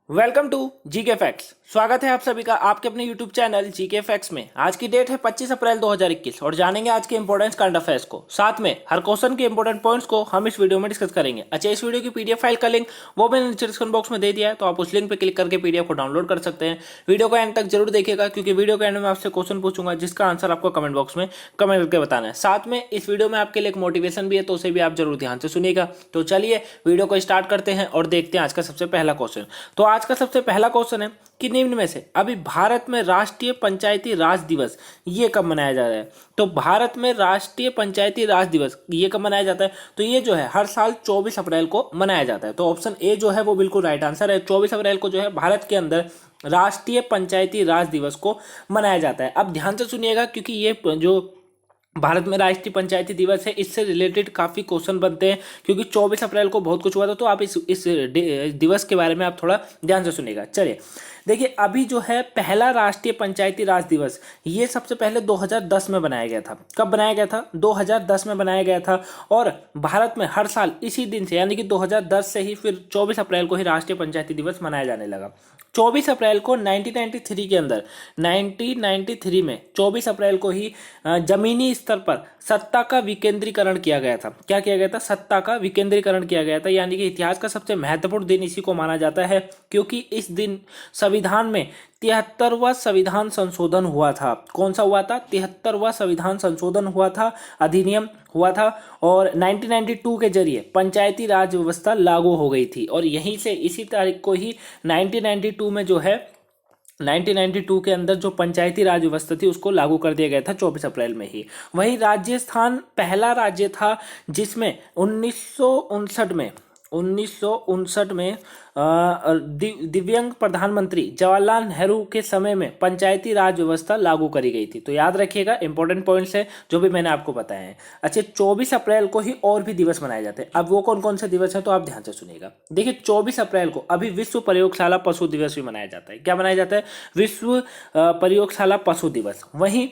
Welcome to GK facts. स्वागत है आप सभी का आपके अपने यूट्यूब चैनल जीके फैक्ट्स में। आज की डेट है 25 अप्रैल 2021 और जानेंगे आज के इंपॉर्टेंट करंट अफेयर्स को। साथ में हर क्वेश्चन के इंपॉर्टेंट पॉइंट्स को हम इस वीडियो में डिस्कस करेंगे। अच्छा, इस वीडियो की पीडीएफ फाइल का लिंक वो मैंने नीचे डिस्क्रिप्शन बॉक्स में दे दिया है, तो आप उस लिंक पर क्लिक करके पीडीएफ को डाउनलोड कर सकते हैं। वीडियो को एंड तक जरूर देखिएगा क्योंकि वीडियो के एंड में आपसे क्वेश्चन पूछूंगा जिसका आंसर आपको कमेंट बॉक्स में कमेंट करके बताना है। साथ में इस वीडियो में आपके लिए एक मोटिवेशन भी है, तो उसे भी आप जरूर ध्यान से सुनिएगा। तो चलिए वीडियो को स्टार्ट करते हैं और देखते हैं आज का सबसे पहला क्वेश्चन। तो आज का सबसे पहला क्वेश्चन है कि निम्न में से अभी भारत में राष्ट्रीय पंचायती राज दिवस ये कब मनाया जा रहा है। तो भारत में राष्ट्रीय पंचायती राज दिवस ये कब मनाया जाता है, तो ये जो है हर साल 24 अप्रैल को मनाया जाता है। तो ऑप्शन ए जो है वो बिल्कुल राइट आंसर है। 24 अप्रैल को जो है भारत के अंदर राष्ट्रीय पंचायती राज दिवस को मनाया जाता है। अब ध्यान से सुनिएगा क्योंकि ये जो भारत में राष्ट्रीय पंचायती दिवस है इससे रिलेटेड काफी क्वेश्चन बनते हैं, क्योंकि 24 अप्रैल को बहुत कुछ हुआ था। तो आप इस दिवस के बारे में आप थोड़ा ध्यान से सुनिएगा। चलिए देखिए, अभी जो है पहला राष्ट्रीय पंचायती राज दिवस ये सबसे पहले 2010 में बनाया गया था। कब बनाया गया था? 2010 में बनाया गया था। और भारत में हर साल इसी दिन से यानी कि 2010 से ही फिर 24 अप्रैल को ही राष्ट्रीय पंचायती दिवस मनाया जाने लगा। 24 अप्रैल को 1993 के अंदर 1993 में 24 अप्रैल को ही जमीनी स्तर पर सत्ता का विकेंद्रीकरण किया गया था। क्या किया गया था? सत्ता का विकेंद्रीकरण किया गया था। यानी कि इतिहास का सबसे महत्वपूर्ण दिन इसी को माना जाता है, क्योंकि इस दिन संविधान में 73वां संविधान संशोधन हुआ था। कौन सा हुआ था? 73वां संविधान संशोधन हुआ था, अधिनियम हुआ था। और 1992 के जरिए पंचायती राज व्यवस्था लागू हो गई थी। और यहीं से इसी तारीख को ही 1992 में जो है 1992 के अंदर जो पंचायती राज व्यवस्था थी उसको लागू कर दिया गया था 24 अप्रैल में ही। वहीं राजस्थान पहला राज्य था जिसमें 1959 में दिव्यांग प्रधानमंत्री जवाहरलाल नेहरू के समय में पंचायती राज व्यवस्था लागू करी गई थी। तो याद रखिएगा, इंपॉर्टेंट पॉइंट्स है जो भी मैंने आपको बताए हैं। अच्छा, 24 अप्रैल को ही और भी दिवस मनाए जाते हैं। अब वो कौन कौन से दिवस है तो आप ध्यान से सुनिएगा। देखिए, 24 अप्रैल को अभी विश्व प्रयोगशाला पशु दिवस भी मनाया जाता है। क्या मनाया जाता है? विश्व प्रयोगशाला पशु दिवस। वहीं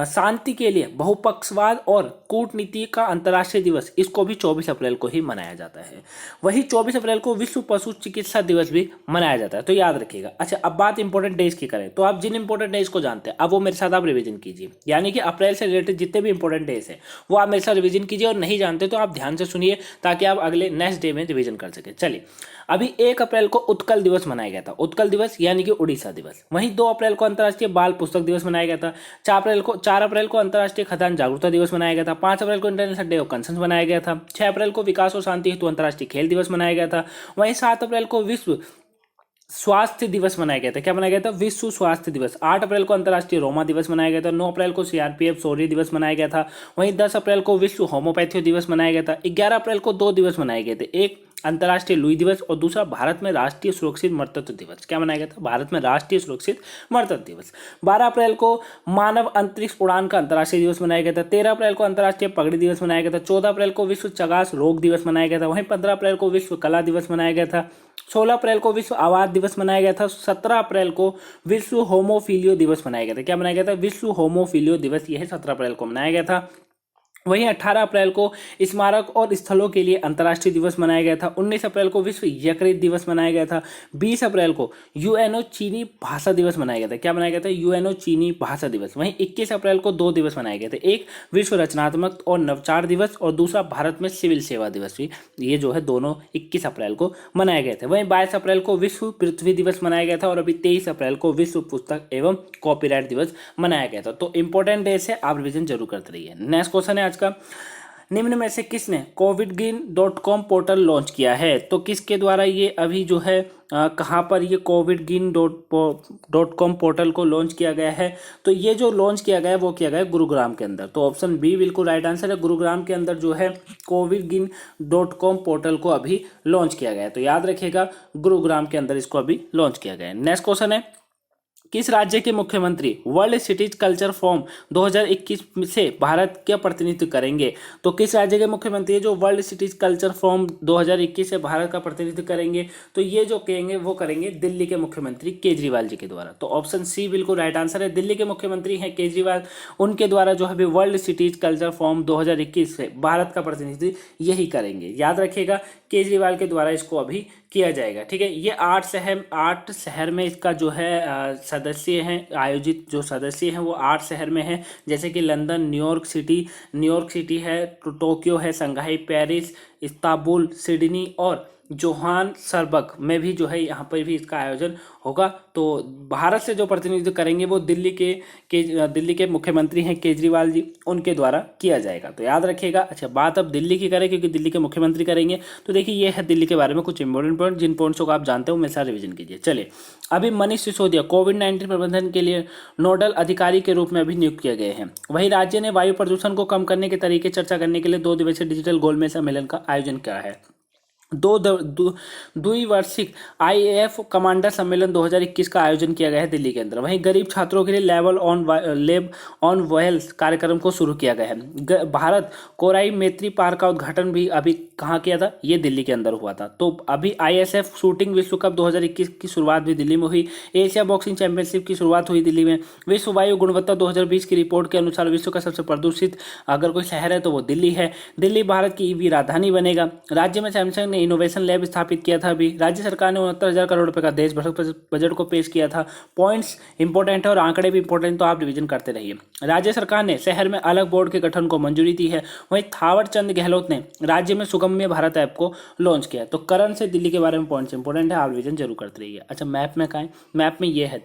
शांति के लिए बहुपक्षवाद और कूटनीति का अंतर्राष्ट्रीय दिवस, इसको भी 24 अप्रैल को ही मनाया जाता है। वही 24 अप्रैल को विश्व पशु चिकित्सा दिवस भी मनाया जाता है। तो याद रखिएगा। अच्छा, अब बात इंपॉर्टेंट डेज की करें तो आप जिन इंपॉर्टेंट डेज को जानते हैं अब वो मेरे साथ आप रिवीजन कीजिए। यानी कि अप्रैल से रिलेटेड जितने भी इंपॉर्टेंट डेज है वो आप मेरे साथ रिवीजन कीजिए, और नहीं जानते तो आप ध्यान से सुनिए ताकि आप अगले नेक्स्ट डे में रिवीजन कर सके। चलिए, अभी 1 अप्रैल को उत्कल दिवस मनाया गया था। उत्कल दिवस यानी कि उड़ीसा दिवस। वहीं 2 अप्रैल को अंतर्राष्ट्रीय बाल पुस्तक दिवस मनाया गया था। 4 अप्रैल को अंतर्राष्ट्रीय खदान जागरूकता दिवस मनाया गया था। 5 अप्रैल को इंटरनेशनल डे ऑफ कंसर्न मनाया गया था। 6 अप्रैल को विकास और शांति हेतु अंतर्राष्ट्रीय खेल दिवस मनाया गया था। वहीं 7 अप्रैल को विश्व स्वास्थ्य दिवस मनाया गया था। क्या मनाया गया था? विश्व स्वास्थ्य दिवस। 8 अप्रैल को अंतर्राष्ट्रीय रोमा दिवस मनाया गया था। 9 अप्रैल को सीआरपीएफ शौर्य दिवस मनाया गया था। वहीं 10 अप्रैल को विश्व होम्योपैथी दिवस मनाया गया था। 11 अप्रैल को 2 दिवस मनाए गए थे, एक अंतर्राष्ट्रीय लुई दिवस और दूसरा भारत में राष्ट्रीय सुरक्षित मर्तत्व दिवस। क्या मनाया गया था? भारत में राष्ट्रीय सुरक्षित मर्तत्व दिवस। 12 अप्रैल को मानव अंतरिक्ष उड़ान का अंतर्राष्ट्रीय दिवस मनाया गया था। 13 अप्रैल को अंतर्राष्ट्रीय पगड़ी दिवस मनाया गया था। 14 अप्रैल को विश्व चगास रोग दिवस मनाया गया था। वहीं 15 अप्रैल को विश्व कला दिवस मनाया गया था। 16 अप्रैल को विश्व आवाज दिवस मनाया गया था। 17 अप्रैल को विश्व होमोफिलियो दिवस मनाया गया था। क्या मनाया गया था? विश्व होमोफिलियो दिवस, यह 17 अप्रैल को मनाया गया था। वहीं 18 अप्रैल को स्मारक और स्थलों के लिए अंतर्राष्ट्रीय दिवस मनाया गया था। 19 अप्रैल को विश्व यकृत दिवस मनाया गया था। 20 अप्रैल को यूएनओ चीनी भाषा दिवस मनाया गया था। क्या मनाया गया था? यूएनओ चीनी भाषा दिवस। वहीं 21 अप्रैल को 2 दिवस मनाए गए थे, एक विश्व रचनात्मक और नवचार दिवस और दूसरा भारत में सिविल सेवा दिवस भी। ये जो है दोनों 21 अप्रैल को मनाए गए थे। वहीं 22 अप्रैल को विश्व पृथ्वी दिवस मनाया गया था और अभी 23 अप्रैल को विश्व पुस्तक एवं कॉपीराइट दिवस मनाया गया था। तो इंपॉर्टेंट डेज है, आप रिविजन जरूर करते रहिए। नेक्स्ट क्वेश्चन है आज का, निम्न में से किसने covidgin.com पोर्टल लॉन्च किया है? तो किसके द्वारा ये अभी जो है कहाँ पर ये covidgin.com पोर्टल को लॉन्च किया गया है? तो ये जो लॉन्च किया गया है वो किया गया है गुरुग्राम के अंदर। तो ऑप्शन बी बिल्कुल राइट आंसर है। गुरुग्राम के अंदर जो है covidgin.com पोर्टल को अभी लॉन्च किया गया है। तो याद रखिएगा, गुरुग्राम के अंदर इसको अभी लॉन्च किया गया है। नेक्स्ट क्वेश्चन है, किस राज्य के मुख्यमंत्री वर्ल्ड सिटीज कल्चर फोरम 2021 से भारत का प्रतिनिधित्व करेंगे? तो किस राज्य के मुख्यमंत्री जो वर्ल्ड सिटीज कल्चर फोरम 2021 से भारत का प्रतिनिधित्व करेंगे? तो ये जो कहेंगे वो करेंगे दिल्ली के मुख्यमंत्री केजरीवाल जी के द्वारा। तो ऑप्शन सी बिल्कुल राइट आंसर है। दिल्ली के मुख्यमंत्री हैं केजरीवाल, उनके द्वारा जो है वर्ल्ड सिटीज कल्चर फोरम 2021 से भारत का प्रतिनिधित्व यही करेंगे। याद रखिएगा केजरीवाल के द्वारा इसको अभी किया जाएगा। ठीक है, ये 8 शहर में इसका जो है सदस्य हैं, आयोजित जो सदस्य हैं वो 8 शहर में हैं, जैसे कि लंदन, न्यूयॉर्क सिटी है, टोक्यो है, शंघाई, पेरिस, इस्तांबुल, सिडनी और जोहान्सबर्ग में भी जो है यहाँ पर भी इसका आयोजन होगा। तो भारत से जो प्रतिनिधित्व करेंगे वो दिल्ली के मुख्यमंत्री हैं केजरीवाल जी, उनके द्वारा किया जाएगा। तो याद रखिएगा। अच्छा, बात अब दिल्ली की करें क्योंकि दिल्ली के मुख्यमंत्री करेंगे। तो देखिए ये है दिल्ली के बारे में कुछ इंपॉर्टेंट पॉइंट, जिन पॉइंट्स को आप जानते हो मेरे साथ रिवीजन कीजिए। चलिए, अभी मनीष सिसोदिया कोविड-19 प्रबंधन के लिए नोडल अधिकारी के रूप में अभी नियुक्त किए गए हैं। वहीं राज्य ने वायु प्रदूषण को कम करने के तरीके चर्चा करने के लिए 2 दिवसीय डिजिटल गोलमेज सम्मेलन का आयोजन किया है। द्विवार्षिक IAF कमांडर सम्मेलन 2021 का आयोजन किया गया है दिल्ली के अंदर। वहीं गरीब छात्रों के लिए लेब ऑन व्हील्स कार्यक्रम को शुरू किया गया है। भारत कोराई मैत्री पार्क का उद्घाटन भी अभी कहाँ किया था? ये दिल्ली के अंदर हुआ था। तो अभी ISF शूटिंग विश्व कप 2021 की शुरुआत भी दिल्ली में हुई। एशिया बॉक्सिंग चैंपियनशिप की शुरुआत हुई दिल्ली में। विश्व वायु गुणवत्ता 2020 की रिपोर्ट के अनुसार विश्व का सबसे प्रदूषित अगर कोई शहर है तो वो दिल्ली है। दिल्ली भारत की EV राजधानी बनेगा। राज्य में सैमसंग ने इनोवेशन लैब स्थापित किया था। अभी राज्य सरकार ने 69,000 करोड़ रुपए का देश बजट को पेश किया था। पॉइंट्स इंपॉर्टेंट है और आंकड़े भी इंपॉर्टेंट, तो आप रिवीजन करते रहिए। राज्य सरकार ने शहर में अलग बोर्ड के गठन को मंजूरी दी है। वहीं थावर चंद गहलोत ने राज्य में सुगम्य भारत ऐप को लॉन्च किया। तो करण से दिल्ली के बारे में पॉइंट्स इंपॉर्टेंट है, आप रिवीजन जरूर करते रहिए। अच्छा, मैप में कहाँ है? मैप में ये है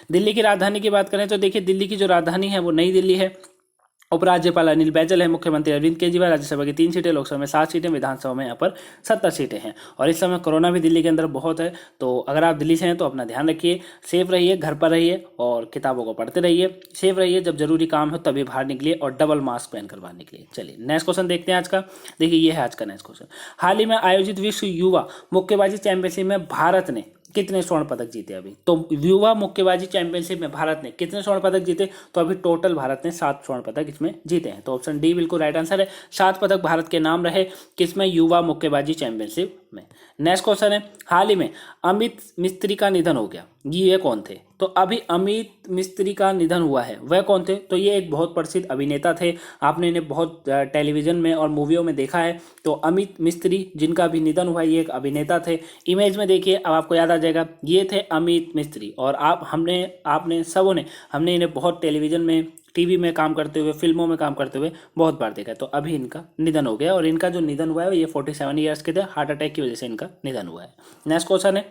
दिल्ली की राजधानी की बात करें तो देखिए दिल्ली की जो राजधानी है वो नई दिल्ली है। उपराज्यपाल अनिल बैजल है, मुख्यमंत्री अरविंद केजरीवाल, राज्यसभा की 3 सीटें, लोकसभा में 7 सीटें, विधानसभा में यहाँ पर 70 सीटें हैं। और इस समय कोरोना भी दिल्ली के अंदर बहुत है, तो अगर आप दिल्ली से हैं तो अपना ध्यान रखिए, सेफ रहिए, घर पर रहिए और किताबों को पढ़ते रहिए, सेफ रहिए। जब जरूरी काम हो तभी बाहर निकलिए और डबल मास्क पहनकर बाहर निकलिए। चलिए नेक्स्ट क्वेश्चन देखते हैं आज का। देखिए ये है आज का नेक्स्ट क्वेश्चन। हाल ही में आयोजित विश्व युवा मुक्केबाजी चैंपियनशिप में भारत ने कितने स्वर्ण पदक जीते? अभी तो युवा मुक्केबाजी चैंपियनशिप में भारत ने कितने स्वर्ण पदक जीते? तो अभी टोटल भारत ने 7 स्वर्ण पदक इसमें जीते हैं। तो ऑप्शन डी बिल्कुल राइट आंसर है। 7 पदक भारत के नाम रहे किसमें? युवा मुक्केबाजी चैंपियनशिप में। नेक्स्ट क्वेश्चन है, हाल ही में अमित मिस्त्री का निधन हो गया, ये कौन थे? तो अभी अमित मिस्त्री का निधन हुआ है, वह कौन थे? तो ये एक बहुत प्रसिद्ध अभिनेता थे, आपने इन्हें बहुत टेलीविजन में और मूवियों में देखा है। तो अमित मिस्त्री जिनका अभी निधन हुआ है, ये एक अभिनेता थे। इमेज में देखिए, अब आपको याद आ जाएगा, ये थे अमित मिस्त्री। और हमने इन्हें बहुत टेलीविजन में, टीवी में काम करते हुए, फिल्मों में काम करते हुए बहुत बार देखा है। तो अभी इनका निधन हो गया और इनका जो निधन हुआ है ये 47 ईयर्स के थे, हार्ट अटैक की वजह से इनका निधन हुआ है। नेक्स्ट क्वेश्चन है,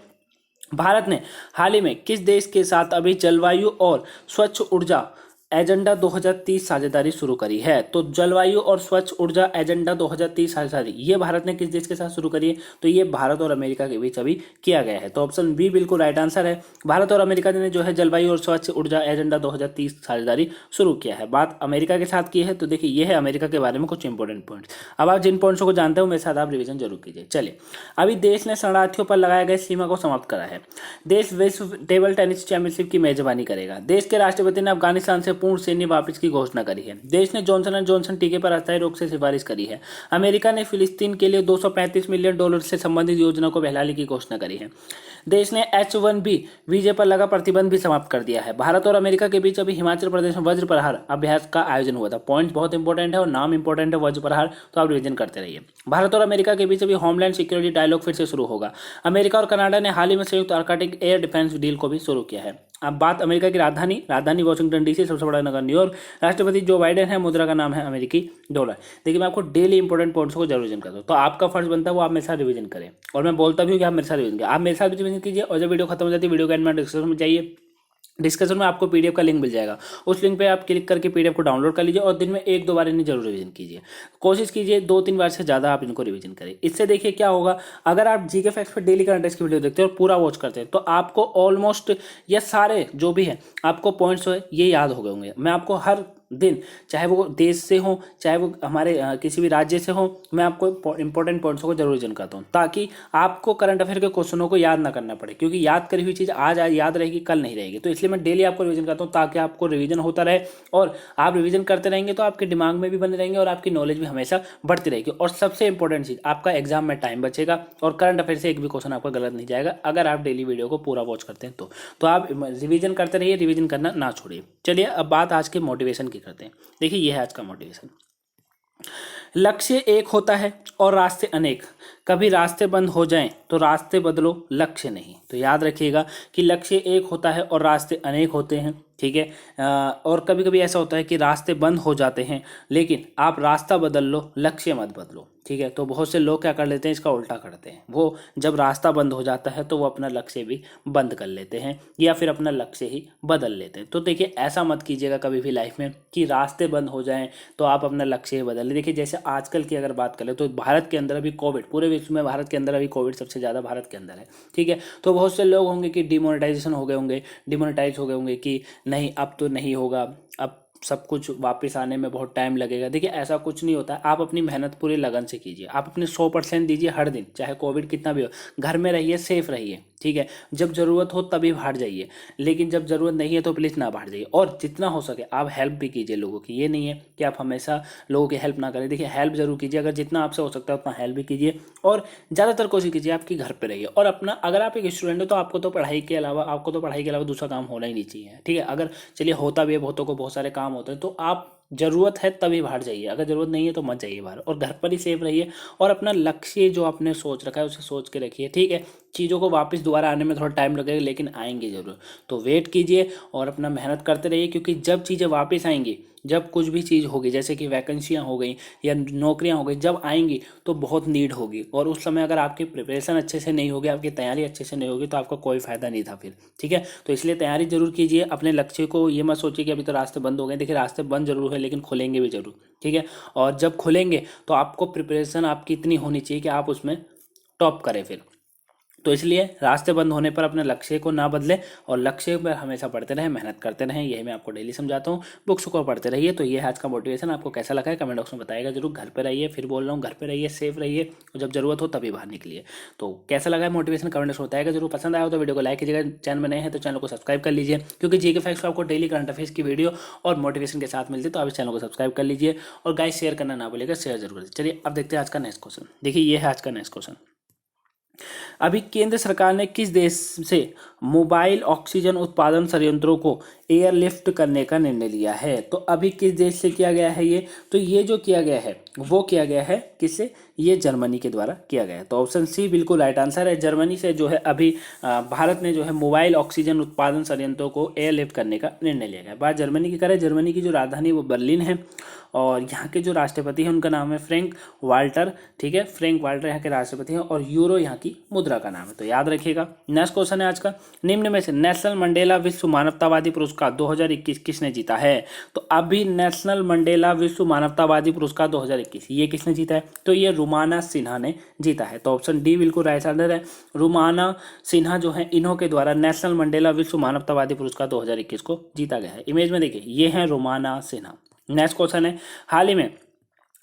भारत ने हाल ही में किस देश के साथ अभी जलवायु और स्वच्छ ऊर्जा एजेंडा 2030 साझेदारी शुरू करी है? तो जलवायु और स्वच्छ ऊर्जा एजेंडा 2030 साझेदारी ये भारत ने किस देश के साथ शुरू करी है? तो ये भारत और अमेरिका के बीच अभी किया गया है। तो ऑप्शन बी बिल्कुल राइट आंसर है। भारत और अमेरिका ने जो है जलवायु और स्वच्छ ऊर्जा एजेंडा 2030 साझेदारी शुरू किया है। बात अमेरिका के साथ की है। तो देखिए ये है अमेरिका के बारे में कुछ इंपॉर्टेंट पॉइंट। अब आप जिन पॉइंट्स को जानते हो मेरे साथ आप रिविजन जरूर कीजिए। चलिए, अभी देश ने शरणार्थियों पर लगाए गए सीमा को समाप्त करा है। देश विश्व टेबल टेनिस चैंपियनशिप की मेजबानी करेगा। देश के राष्ट्रपति ने अफगानिस्तान से पूर्ण सैन्य वापस की घोषणा करी है। देश ने जॉनसन एंड जॉनसन टीके पर अस्थायी रोक से सिफारिश करी है। अमेरिका ने फिलिस्तीन के लिए $235 मिलियन से संबंधित योजना को बहाली की घोषणा करी है। देश ने H1B वीजे पर लगा प्रतिबंध भी समाप्त कर दिया है। भारत और अमेरिका के बीच अभी हिमाचल प्रदेश में वज्र प्रहार अभ्यास का आयोजन हुआ था। पॉइंट बहुत इंपॉर्टेंट है और नाम इंपॉर्टेंट है वज्र प्रहार, तो आप रिवीजन करते रहिए। भारत और अमेरिका के बीच अभी होमलैंड सिक्योरिटी डायलॉग फिर से शुरू होगा। अमेरिका और कनाडा ने हाल ही में संयुक्त आर्कटिक एयर डिफेंस डील को भी शुरू किया है। अब बात अमेरिका की राजधानी वाशिंगटन डीसी, सबसे बड़ा नगर न्यूयॉर्क, राष्ट्रपति जो बाइडेन है, मुद्रा का नाम है अमेरिकी डॉलर। देखिए मैं आपको डेली इंपॉर्टेंट पॉइंट्स को जरूर रिवीजन करता हूँ, तो आपका फर्ज बनता है वो आप मेरे साथ रिवीजन करें और मैं बोलता भी हूँ कि आप मेरे साथ रिवीजन करें। आप मेरे साथ रिवीजन कीजिए और जब वीडियो खत्म हो जाती है वीडियो के एंड में डिस्कशन में जाइए। डिस्कशन में आपको पीडीएफ का लिंक मिल जाएगा, उस लिंक पे आप क्लिक करके पीडीएफ को डाउनलोड कर लीजिए और दिन में 1-2 बार इन्हें जरूर रिवीजन कीजिए। कोशिश कीजिए 2-3 बार से ज़्यादा आप इनको रिवीजन करें। इससे देखिए क्या होगा, अगर आप जीके फैक्ट्स पर डेली करंट की वीडियो देखते हैं और पूरा वॉच करते हैं तो आपको ऑलमोस्ट ये सारे जो भी हैं आपको पॉइंट्स है ये याद हो गए होंगे। मैं आपको हर दिन, चाहे वो देश से हो चाहे वो हमारे किसी भी राज्य से हो, मैं आपको इंपॉर्टेंट पॉइंट्स को जरूर रिवीजन करता हूँ ताकि आपको करंट अफेयर के क्वेश्चनों को याद ना करना पड़े, क्योंकि याद करी हुई चीज़ आज याद रहेगी कल नहीं रहेगी। तो इसलिए मैं डेली आपको रिवीजन करता हूँ ताकि आपको रिवीजन होता रहे, और आप रिवीजन करते रहेंगे तो आपके दिमाग में भी बने रहेंगे और आपकी नॉलेज भी हमेशा बढ़ती रहेगी। और सबसे इंपॉर्टेंट चीज़, आपका एग्जाम में टाइम बचेगा और करंट अफेयर से एक भी क्वेश्चन आपका गलत नहीं जाएगा अगर आप डेली वीडियो को पूरा वॉच करते हैं तो आप रिवीजन करते रहिए, रिवीजन करना ना छोड़िए। चलिए अब बात आज के मोटिवेशन की करते हैं। देखिए ये है आज का मोटिवेशन। लक्ष्य एक होता है और रास्ते अनेक, कभी रास्ते बंद हो जाएं तो रास्ते बदलो, लक्ष्य नहीं। तो याद रखिएगा कि लक्ष्य एक होता है और रास्ते अनेक होते हैं, ठीक है। और कभी कभी ऐसा होता है कि रास्ते बंद हो जाते हैं, लेकिन आप रास्ता बदल लो, लक्ष्य मत बदलो, ठीक है। तो बहुत से लोग क्या कर लेते हैं, इसका उल्टा करते हैं। वो जब रास्ता बंद हो जाता है तो वो अपना लक्ष्य भी बंद कर लेते हैं या फिर अपना लक्ष्य ही बदल लेते हैं। तो देखिए ऐसा मत कीजिएगा कभी भी लाइफ में कि रास्ते बंद हो जाएं तो आप अपना लक्ष्य ही बदल लें। देखिए जैसे आजकल की अगर बात करें तो भारत के अंदर अभी कोविड, पूरे विश्व में भारत के अंदर अभी कोविड सबसे ज़्यादा भारत के अंदर है, ठीक है। तो बहुत से लोग होंगे कि डिमोनेटाइजेशन हो गए होंगे, डिमोनेटाइज हो गए होंगे कि नहीं अब तो नहीं होगा, अब सब कुछ वापस आने में बहुत टाइम लगेगा। देखिए ऐसा कुछ नहीं होता है, आप अपनी मेहनत पूरी लगन से कीजिए, आप अपने 100% दीजिए हर दिन, चाहे कोविड कितना भी हो। घर में रहिए, सेफ रहिए, ठीक है। जब ज़रूरत हो तभी बाहर जाइए, लेकिन जब ज़रूरत नहीं है तो प्लीज़ ना बाहर जाइए। और जितना हो सके आप हेल्प भी कीजिए लोगों की, ये नहीं है कि आप हमेशा लोगों की हेल्प ना करें। देखिए हेल्प जरूर कीजिए, अगर जितना आपसे हो सकता है उतना हेल्प भी कीजिए, और ज़्यादातर कोशिश कीजिए आपकी घर पे रहिए। और अपना, अगर आप एक स्टूडेंट हो तो आपको तो पढ़ाई के अलावा दूसरा काम होना ही नहीं चाहिए, ठीक है। अगर चलिए होता भी है, बहुतों को बहुत सारे काम होते हैं, तो आप जरूरत है तभी बाहर जाइए, अगर जरूरत नहीं है तो मत जाइए बाहर, और घर पर ही सेफ रहिए। और अपना लक्ष्य जो आपने सोच रखा है उसे सोच के रखिए, ठीक है। चीज़ों को वापस दोबारा आने में थोड़ा टाइम लगेगा लेकिन आएंगे जरूर, तो वेट कीजिए और अपना मेहनत करते रहिए, क्योंकि जब चीज़ें वापस आएंगी, जब कुछ भी चीज़ होगी, जैसे कि वैकेंसियाँ हो गई या नौकरियाँ हो गई, जब आएंगी तो बहुत नीड होगी, और उस समय अगर आपकी प्रिपरेशन अच्छे से नहीं होगी, आपकी तैयारी अच्छे से नहीं होगी, तो आपका कोई फ़ायदा नहीं था फिर, ठीक है। तो इसलिए तैयारी जरूर कीजिए, अपने लक्ष्य को ये मत सोचिए कि अभी तो रास्ते बंद हो गए। देखिए रास्ते बंद जरूर है लेकिन खुलेंगे भी जरूर, ठीक है। और जब खुलेंगे तो आपको प्रिपरेशन आपकी इतनी होनी चाहिए कि आप उसमें टॉप करें फिर। तो इसलिए रास्ते बंद होने पर अपने लक्ष्य को ना बदलें और लक्ष्य पर हमेशा पढ़ते रहें, मेहनत करते रहें। यही मैं आपको डेली समझाता हूँ, बुक्स को पढ़ते रहिए। तो ये है आज का मोटिवेशन, आपको कैसा लगा है कमेंट बॉक्स में बताइएगा जरूर। घर पे रहिए, फिर बोल रहा हूँ घर पे रहिए, सेफ रहिए, और जब जरूरत हो तभी बाहर निकलिए। तो कैसा लगा है मोटिवेशन कमेंट बॉक्स में बताइएगा जरूर। पसंद आया हो तो वीडियो को लाइक कीजिएगा, चैनल में नए हैं तो चैनल को सब्सक्राइब कर लीजिए, क्योंकि जीके फैक्ट्स आपको डेली करंट अफेयर्स की वीडियो और मोटिवेशन के साथ मिलती है। तो आप इस चैनल को सब्सक्राइब कर लीजिए, और गाइस शेयर करना ना भूलिएगा, शेयर जरूर करिए। चलिए अब देखते हैं आज का नेक्स्ट क्वेश्चन। देखिए ये है आज का नेक्स्ट क्वेश्चन। अभी केंद्र सरकार ने किस देश से मोबाइल ऑक्सीजन उत्पादन संयंत्रों को एयरलिफ्ट करने का निर्णय लिया है? तो अभी किस देश से किया गया है ये? तो ये जो किया गया है वो किया गया है किससे? ये जर्मनी के द्वारा किया गया है। तो ऑप्शन सी बिल्कुल राइट आंसर है। जर्मनी से जो है अभी भारत ने जो है मोबाइल ऑक्सीजन उत्पादन संयंत्रों को एयरलिफ्ट करने का निर्णय लिया गया है। बात जर्मनी की करें, जर्मनी की जो राजधानी वो बर्लिन है, और यहाँ के जो राष्ट्रपति हैं उनका नाम है फ्रैंक वाल्टर, ठीक है। फ्रैंक वाल्टर यहाँ के राष्ट्रपति हैं, और यूरो यहाँ की मुद्रा का नाम है। तो याद रखिएगा। नेक्स्ट क्वेश्चन है आज का, निम्न में से नेशनल मंडेला विश्व मानवतावादी पुरस्कार 2021 किसने जीता है? तो अभी नेशनल मंडेला विश्व मानवतावादी पुरस्कार 2021 ये किसने जीता है? तो ये रुमाना सिन्हा ने जीता है। तो ऑप्शन डी बिल्कुल राइट आंसर है। रुमाना सिन्हा जो है, इन्हों के द्वारा नेशनल मंडेला विश्व मानवतावादी पुरस्कार 2021 को जीता गया है। इमेज में देखिए ये है रुमाना सिन्हा। नेक्स्ट क्वेश्चन है, हाल ही में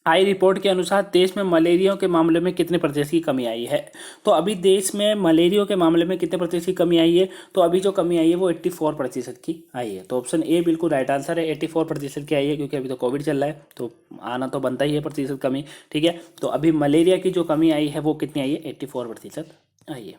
आई रिपोर्ट के अनुसार देश में मलेरिया के मामले में कितने प्रतिशत की कमी आई है? तो अभी देश में मलेरिया के मामले में कितने प्रतिशत की कमी आई है? तो अभी जो कमी आई है वो 84% की आई है। तो ऑप्शन ए बिल्कुल राइट आंसर है, 84% की आई है, क्योंकि अभी तो कोविड चल रहा है तो आना तो बनता ही है प्रतिशत कमी, ठीक है। तो अभी मलेरिया की जो कमी आई है वो कितनी आई है? 84% आइए।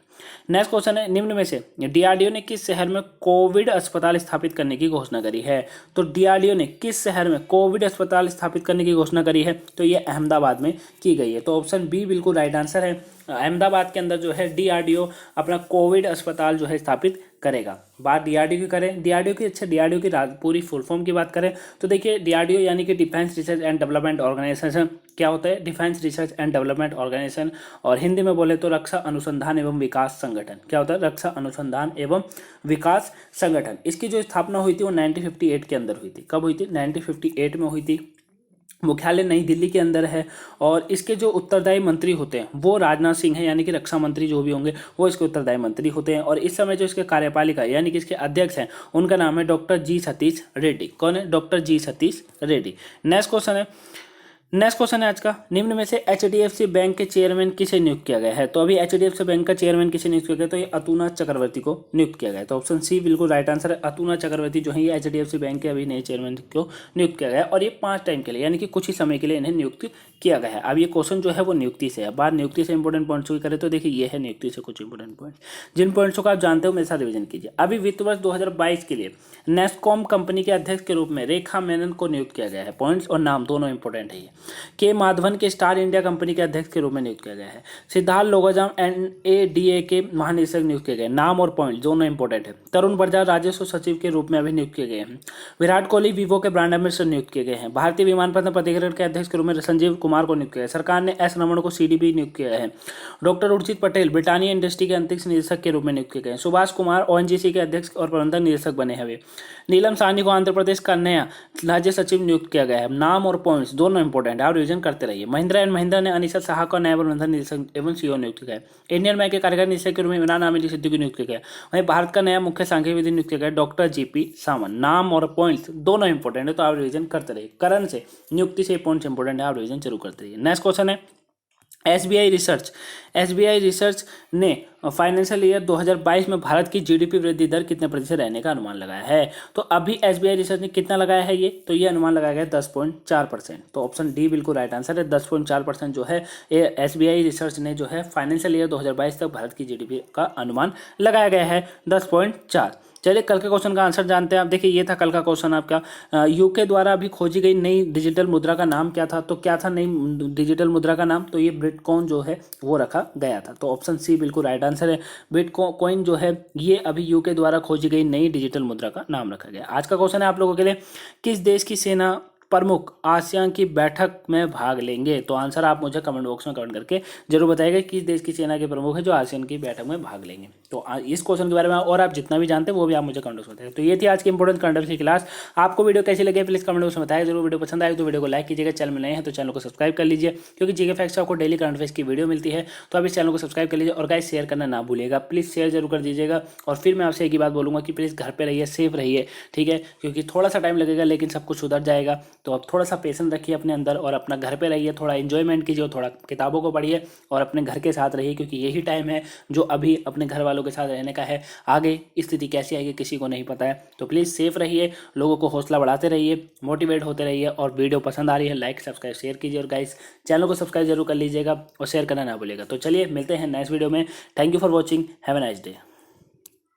नेक्स्ट क्वेश्चन है, निम्न में से डीआरडीओ ने किस शहर में कोविड अस्पताल स्थापित करने की घोषणा करी है? तो डीआरडीओ ने किस शहर में कोविड अस्पताल स्थापित करने की घोषणा करी है? तो ये अहमदाबाद में की गई है। तो ऑप्शन बी बिल्कुल राइट आंसर है। अहमदाबाद के अंदर जो है डीआरडीओ अपना कोविड अस्पताल जो है स्थापित करेगा। बात डीआरडीओ की करें, डीआरडीओ की डीआरडीओ की पूरी फुल फॉर्म की बात करें तो देखिए डीआरडीओ यानी कि defence research and development organisation. क्या होता है? Defence research and development organisation, और हिंदी में बोले तो रक्षा अनुसंधान एवं विकास संगठन। क्या होता है? रक्षा अनुसंधान एवं विकास संगठन। इसकी जो स्थापना हुई थी वो 1958 के अंदर हुई थी। कब हुई थी? 1958 में हुई थी। मुख्यालय नई दिल्ली के अंदर है और इसके जो उत्तरदायी मंत्री होते हैं वो राजनाथ सिंह है, यानी कि रक्षा मंत्री जो भी होंगे वो इसके उत्तरदायी मंत्री होते हैं। और इस समय जो इसके कार्यपालिका यानी कि इसके अध्यक्ष हैं उनका नाम है डॉक्टर जी सतीश रेड्डी। कौन है? डॉक्टर जी सतीश रेड्डी। नेक्स्ट क्वेश्चन है आज का, निम्न में से एचडीएफसी बैंक के चेयरमैन किसे नियुक्त किया गया है? तो अभी एचडीएफसी बैंक का चेयरमैन किसे नियुक्त किया गया? तो ये अतुना चक्रवर्ती को नियुक्त किया गया है। तो ऑप्शन सी बिल्कुल राइट आंसर है। अतुना चक्रवर्ती जो है ये एचडीएफसी बैंक के अभी नए चेयरमैन को नियुक्त किया गया है और ये 5 टाइम के लिए यानी कि कुछ ही समय के लिए इन्हें नियुक्त किया गया है। अब ये क्वेश्चन जो है वो नियुक्ति से है। बात नियुक्ति से इंपॉर्टेंट पॉइंट्स की करें तो देखिए ये है नियुक्ति से कुछ इंपॉर्टेंट पॉइंट, जिन पॉइंट्स को आप जानते हो मेरे साथ रिविजन कीजिए। अभी वित्त वर्ष 2022 के लिए नेस्कॉम कंपनी के अध्यक्ष के रूप में रेखा मेनन को नियुक्त किया गया है। पॉइंट्स और नाम दोनों इंपॉर्टेंट है। के माधवन के स्टार इंडिया कंपनी के अध्यक्ष के रूप में नियुक्त किया गया है। सिद्धार्थ लोगाजाम NADA के महानिदेशक नियुक्त किए गए। नाम और पॉइंट दोनों इंपॉर्टेंट है। तरुण बजाज राजस्व सचिव के रूप में अभी नियुक्त किए गए हैं। विराट कोहली वीवो के ब्रांड एम्बेसडर नियुक्त किए गए हैं। भारतीय विमानपत्तन प्राधिकरण के अध्यक्ष के रूप में संजीव कुमार को नियुक्त किया है। सरकार ने S रमण को CDP नियुक्त किया है। Doctor Urjit Patel Britannia industry के अंतरिक्ष निदेशक के रूप में नियुक्त किए गए हैं। सुभाष कुमार ONGC के अध्यक्ष और प्रबंधक निदेशक बने हुए। नीलम साहनी को आंध्र प्रदेश का नया राज्य सचिव नियुक्त किया गया है। नाम और पॉइंट्स दोनों इंपॉर्टेंट है, आप रिविजन करते रहिए। महिंद्रा एंड महिंद्रा ने अनिशा साहा को नया प्रबंधन निदेशक एवं CEO नियुक्त किया है। इंडियन बैंक के कार्यकारी निदेशक के रूप में इमरान आमिर सिद्दीकी नियुक्त किया गया। वहीं भारत का नया मुख्य सांख्यिकी विधि नियुक्त किया गया डॉक्टर GP सावंत। नाम और पॉइंट्स दोनों इंपॉर्टेंट है, तो आप रिविजन करते रहिए। करण से नियुक्ति से पॉइंट्स इंपॉर्टेंट है, आप रिविजन जरूर करते रहिए। नेक्स्ट क्वेश्चन है SBI रिसर्च ने फाइनेंशियल ईयर 2022 में भारत की GDP वृद्धि दर कितने प्रतिशत रहने का अनुमान लगाया है? तो अभी SBI रिसर्च ने कितना लगाया है ये? तो ये अनुमान लगाया गया 10.4%। तो ऑप्शन डी बिल्कुल राइट आंसर है। 10.4% जो है ये SBI रिसर्च ने जो है फाइनेंशियल ईयर 2022 तक भारत की GDP का अनुमान लगाया गया है 10.4। चलिए कल के क्वेश्चन का आंसर जानते हैं आप। देखिए ये था कल का क्वेश्चन आपका, यूके द्वारा अभी खोजी गई नई डिजिटल मुद्रा का नाम क्या था? तो क्या था नई डिजिटल मुद्रा का नाम? तो ये बिटकॉइन जो है वो रखा गया था। तो ऑप्शन सी बिल्कुल राइट आंसर है। बिटकॉइन जो है ये अभी यूके द्वारा खोजी गई नई डिजिटल मुद्रा का नाम रखा गया। आज का क्वेश्चन है आप लोगों के लिए, किस देश की सेना प्रमुख आसियान की बैठक में भाग लेंगे? तो आंसर आप मुझे कमेंट बॉक्स में कमेंट करके जरूर बताइएगा किस देश की सेना के प्रमुख है जो आसियान की बैठक में भाग लेंगे। तो इस क्वेश्चन के बारे में और आप जितना भी जानते हैं वो भी आप मुझे कमेंट बॉक्स में बताइए। तो ये थी आज की इंपॉर्टेंट करंट अफेयर्स की क्लास। आपको वीडियो कैसी लगी प्लीज कमेंट बॉक्स में बताइए जरूर। वीडियो पसंद आए तो वीडियो को लाइक कीजिएगा। चैनल में नए हैं तो चैनल को सब्सक्राइब कर लीजिए, क्योंकि जीके फैक्ट्स आपको डेली करंट अफेयर्स की वीडियो मिलती है। तो आप इस चैनल को सब्सक्राइब कर लीजिए और गाइस शेयर करना ना भूलिएगा, प्लीज शेयर जरूर कर दीजिएगा। और फिर मैं आपसे एक ही बात बोलूंगा कि प्लीज घर पे रहिए, सेफ रहिए, ठीक है, क्योंकि थोड़ा सा टाइम लगेगा लेकिन सब कुछ सुधर जाएगा। तो आप थोड़ा सा पेशेंस रखिए अपने अंदर और अपना घर पे रहिए, थोड़ा एंजॉयमेंट कीजिए और थोड़ा किताबों को पढ़िए और अपने घर के साथ रहिए, क्योंकि यही टाइम है जो अभी अपने घर वालों के साथ रहने का है। आगे स्थिति कैसी आएगी किसी को नहीं पता है। तो प्लीज़ सेफ रहिए, लोगों को हौसला बढ़ाते रहिए, मोटिवेट होते रहिए। और वीडियो पसंद आ रही है लाइक सब्सक्राइब शेयर कीजिए और गाइस चैनल को सब्सक्राइब जरूर कर लीजिएगा और शेयर करना ना भूलिएगा। तो चलिए मिलते हैं नेक्स्ट वीडियो में। Thank you for watching, have a nice day.